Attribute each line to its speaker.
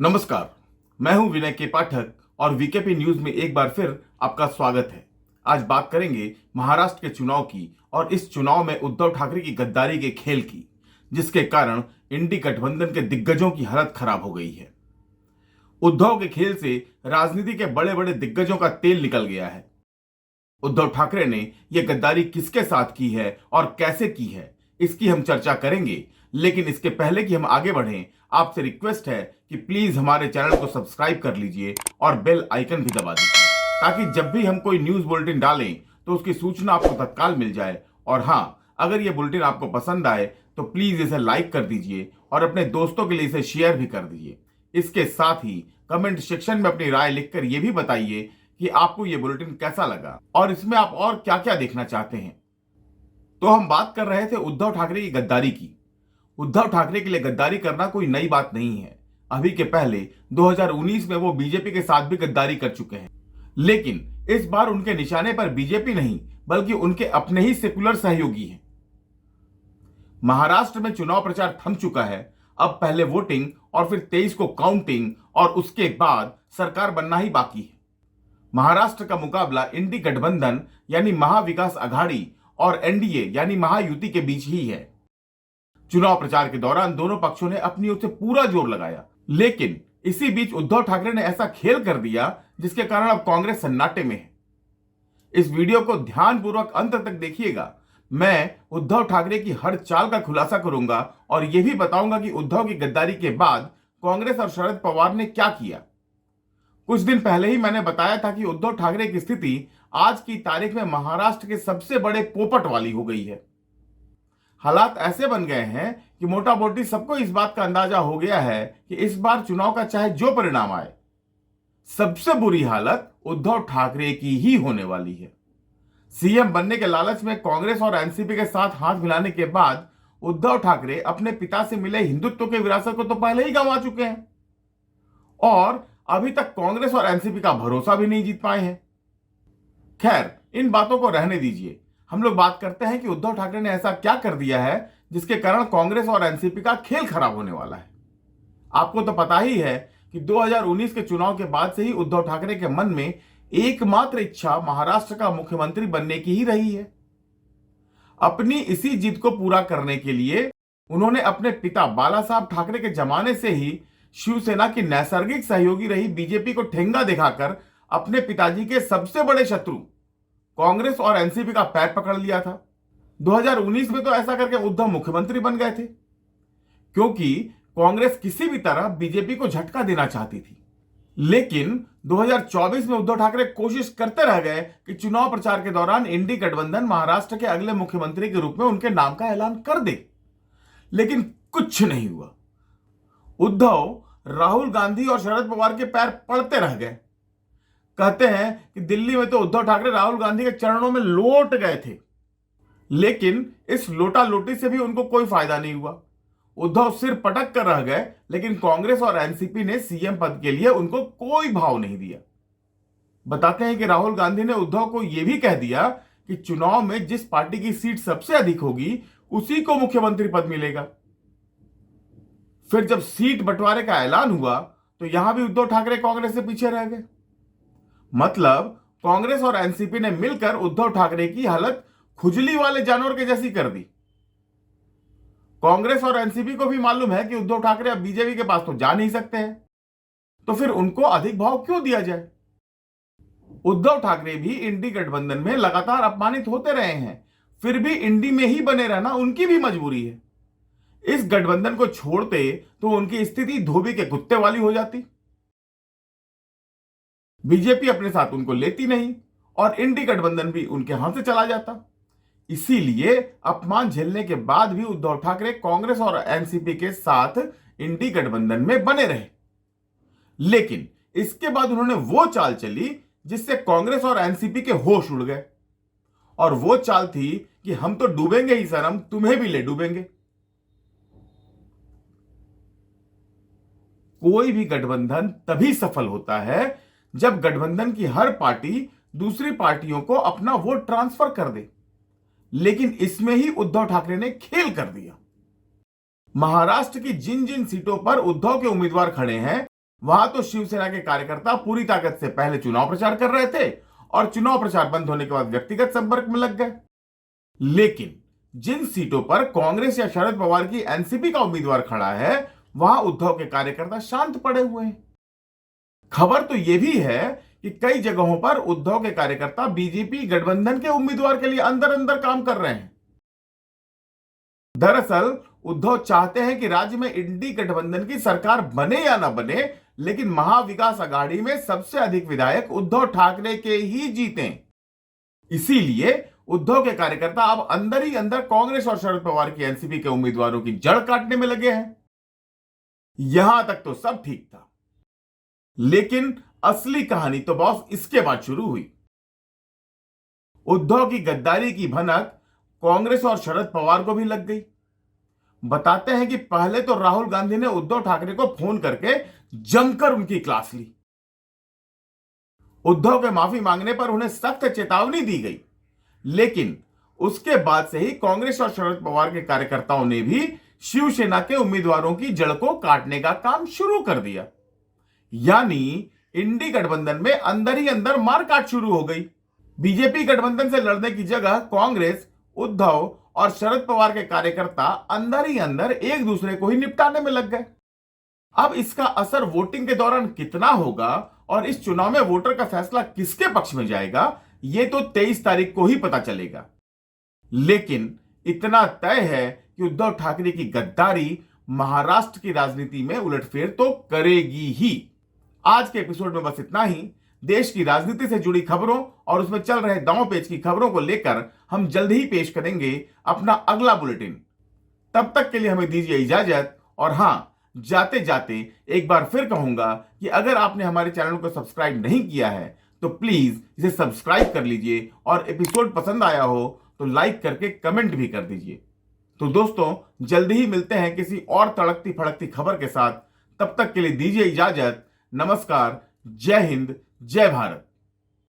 Speaker 1: नमस्कार, मैं हूं विनय के पाठक और वीकेपी न्यूज में एक बार फिर आपका स्वागत है। आज बात करेंगे महाराष्ट्र के चुनाव की और इस चुनाव में उद्धव ठाकरे की गद्दारी के खेल की, जिसके कारण इंडी गठबंधन के दिग्गजों की हालत खराब हो गई है। उद्धव के खेल से राजनीति के बड़े बड़े दिग्गजों का तेल निकल गया है। उद्धव ठाकरे ने यह गद्दारी किसके साथ की है और कैसे की है, इसकी हम चर्चा करेंगे। लेकिन इसके पहले कि हम आगे बढ़ें, आपसे रिक्वेस्ट है कि प्लीज हमारे चैनल को सब्सक्राइब कर लीजिए और बेल आइकन भी दबा दीजिए, ताकि जब भी हम कोई न्यूज बुलेटिन डालें तो उसकी सूचना आपको तत्काल मिल जाए। और हाँ, अगर यह बुलेटिन आपको पसंद आए तो प्लीज इसे लाइक कर दीजिए और अपने दोस्तों के लिए इसे शेयर भी कर दीजिए। इसके साथ ही कमेंट सेक्शन में अपनी राय लिखकर यह भी बताइए कि आपको यह बुलेटिन कैसा लगा और इसमें आप और क्या क्या देखना चाहते हैं। तो हम बात कर रहे थे उद्धव ठाकरे की गद्दारी की। उद्धव ठाकरे के लिए गद्दारी करना कोई नई बात नहीं है। अभी के पहले 2019 में वो बीजेपी के साथ भी गद्दारी कर चुके हैं, लेकिन इस बार उनके निशाने पर बीजेपी नहीं बल्कि उनके अपने ही सेकुलर सहयोगी हैं। महाराष्ट्र में चुनाव प्रचार थम चुका है। अब पहले वोटिंग और फिर 23 को काउंटिंग और उसके बाद सरकार बनना ही बाकी है। महाराष्ट्र का मुकाबला इंडी गठबंधन यानी महाविकास आघाड़ी और एनडीए यानी महायुति के बीच ही है। चुनाव प्रचार के दौरान दोनों पक्षों ने अपनी ओर से पूरा जोर लगाया, लेकिन इसी बीच उद्धव ठाकरे ने ऐसा खेल कर दिया जिसके कारण अब कांग्रेस सन्नाटे में है। इस वीडियो को ध्यानपूर्वक अंत तक देखिएगा। मैं उद्धव ठाकरे की हर चाल का खुलासा करूंगा और यह भी बताऊंगा कि उद्धव की गद्दारी के बाद कांग्रेस और शरद पवार ने क्या किया। कुछ दिन पहले ही मैंने बताया था कि उद्धव ठाकरे की स्थिति आज की तारीख में महाराष्ट्र के सबसे बड़े पोपट वाली हो गई है। हालात ऐसे बन गए हैं कि मोटा मोटी सबको इस बात का अंदाजा हो गया है कि इस बार चुनाव का चाहे जो परिणाम आए, सबसे बुरी हालत उद्धव ठाकरे की ही होने वाली है। सीएम बनने के लालच में कांग्रेस और एनसीपी के साथ हाथ मिलाने के बाद उद्धव ठाकरे अपने पिता से मिले हिंदुत्व के विरासत को तो पहले ही गंवा चुके हैं और अभी तक कांग्रेस और एनसीपी का भरोसा भी नहीं जीत पाए हैं। खैर, इन बातों को रहने दीजिए। हम लोग बात करते हैं कि उद्धव ठाकरे ने ऐसा क्या कर दिया है जिसके कारण कांग्रेस और एनसीपी का खेल खराब होने वाला है। आपको तो पता ही है कि 2019 के चुनाव के बाद से ही उद्धव ठाकरे के मन में एकमात्र इच्छा महाराष्ट्र का मुख्यमंत्री बनने की ही रही है। अपनी इसी जिद को पूरा करने के लिए उन्होंने अपने पिता बाला साहब ठाकरे के जमाने से ही शिवसेना की नैसर्गिक सहयोगी रही बीजेपी को ठेंगा दिखाकर अपने पिताजी के सबसे बड़े शत्रु कांग्रेस और एनसीपी का पैर पकड़ लिया था। 2019 में तो ऐसा करके उद्धव मुख्यमंत्री बन गए थे, क्योंकि कांग्रेस किसी भी तरह बीजेपी को झटका देना चाहती थी। लेकिन 2024 में उद्धव ठाकरे कोशिश करते रह गए कि चुनाव प्रचार के दौरान इंडी गठबंधन महाराष्ट्र के अगले मुख्यमंत्री के रूप में उनके नाम का ऐलान कर दे, लेकिन कुछ नहीं हुआ। उद्धव राहुल गांधी और शरद पवार के पैर पड़ते रह गए। कहते हैं कि दिल्ली में तो उद्धव ठाकरे राहुल गांधी के चरणों में लौट गए थे, लेकिन इस लोटा लोटी से भी उनको कोई फायदा नहीं हुआ। उद्धव सिर पटक कर रह गए, लेकिन कांग्रेस और एनसीपी ने सीएम पद के लिए उनको कोई भाव नहीं दिया। बताते हैं कि राहुल गांधी ने उद्धव को यह भी कह दिया कि चुनाव में जिस पार्टी की सीट सबसे अधिक होगी उसी को मुख्यमंत्री पद मिलेगा। फिर जब सीट बंटवारे का ऐलान हुआ तो यहां भी उद्धव ठाकरे कांग्रेस से पीछे रह गए। मतलब कांग्रेस और एनसीपी ने मिलकर उद्धव ठाकरे की हालत खुजली वाले जानवर के जैसी कर दी। कांग्रेस और एनसीपी को भी मालूम है कि उद्धव ठाकरे अब बीजेपी के पास तो जा नहीं सकते हैं, तो फिर उनको अधिक भाव क्यों दिया जाए। उद्धव ठाकरे भी इंडी गठबंधन में लगातार अपमानित होते रहे हैं, फिर भी इंडी में ही बने रहना उनकी भी मजबूरी है। इस गठबंधन को छोड़ते तो उनकी स्थिति धोबी के कुत्ते वाली हो जाती। बीजेपी अपने साथ उनको लेती नहीं और इंडी गठबंधन भी उनके हाथ से चला जाता। इसीलिए अपमान झेलने के बाद भी उद्धव ठाकरे कांग्रेस और एनसीपी के साथ इंडी गठबंधन में बने रहे। लेकिन इसके बाद उन्होंने वो चाल चली जिससे कांग्रेस और एनसीपी के होश उड़ गए, और वो चाल थी कि हम तो डूबेंगे ही सनम, तुम्हें भी ले डूबेंगे। कोई भी गठबंधन तभी सफल होता है जब गठबंधन की हर पार्टी दूसरी पार्टियों को अपना वोट ट्रांसफर कर दे, लेकिन इसमें ही उद्धव ठाकरे ने खेल कर दिया। महाराष्ट्र की जिन जिन सीटों पर उद्धव के उम्मीदवार खड़े हैं वहां तो शिवसेना के कार्यकर्ता पूरी ताकत से पहले चुनाव प्रचार कर रहे थे और चुनाव प्रचार बंद होने के बाद व्यक्तिगत संपर्क में लग गए। लेकिन जिन सीटों पर कांग्रेस या शरद पवार की एनसीपी का उम्मीदवार खड़ा है, वहां उद्धव के कार्यकर्ता शांत पड़े हुए हैं। खबर तो यह भी है कि कई जगहों पर उद्धव के कार्यकर्ता बीजेपी गठबंधन के उम्मीदवार के लिए अंदर अंदर काम कर रहे हैं। दरअसल उद्धव चाहते हैं कि राज्य में इंडी गठबंधन की सरकार बने या ना बने, लेकिन महाविकास अघाड़ी में सबसे अधिक विधायक उद्धव ठाकरे के ही जीतें। इसीलिए उद्धव के कार्यकर्ता अब अंदर ही अंदर कांग्रेस और शरद पवार की एनसीपी के उम्मीदवारों की जड़ काटने में लगे हैं। यहां तक तो सब ठीक था, लेकिन असली कहानी तो बॉस इसके बाद शुरू हुई। उद्धव की गद्दारी की भनक कांग्रेस और शरद पवार को भी लग गई। बताते हैं कि पहले तो राहुल गांधी ने उद्धव ठाकरे को फोन करके जमकर उनकी क्लास ली। उद्धव के माफी मांगने पर उन्हें सख्त चेतावनी दी गई, लेकिन उसके बाद से ही कांग्रेस और शरद पवार के कार्यकर्ताओं ने भी शिवसेना के उम्मीदवारों की जड़ को काटने का काम शुरू कर दिया। यानी इंडी गठबंधन में अंदर ही अंदर मारकाट शुरू हो गई। बीजेपी गठबंधन से लड़ने की जगह कांग्रेस, उद्धव और शरद पवार के कार्यकर्ता अंदर ही अंदर एक दूसरे को ही निपटाने में लग गए। अब इसका असर वोटिंग के दौरान कितना होगा और इस चुनाव में वोटर का फैसला किसके पक्ष में जाएगा, यह तो 23 तारीख को ही पता चलेगा। लेकिन इतना तय है कि उद्धव ठाकरे की गद्दारी महाराष्ट्र की राजनीति में उलटफेर तो करेगी ही। आज के एपिसोड में बस इतना ही। देश की राजनीति से जुड़ी खबरों और उसमें चल रहे दांव पेच की खबरों को लेकर हम जल्द ही पेश करेंगे अपना अगला बुलेटिन। तब तक के लिए हमें दीजिए इजाजत। और हां, जाते जाते एक बार फिर कहूंगा कि अगर आपने हमारे चैनल को सब्सक्राइब नहीं किया है तो प्लीज इसे सब्सक्राइब कर लीजिए, और एपिसोड पसंद आया हो तो लाइक करके कमेंट भी कर दीजिए। तो दोस्तों, जल्दी ही मिलते हैं किसी और तड़कती फड़कती खबर के साथ। तब तक के लिए दीजिए इजाजत। नमस्कार, जय हिंद, जय भारत।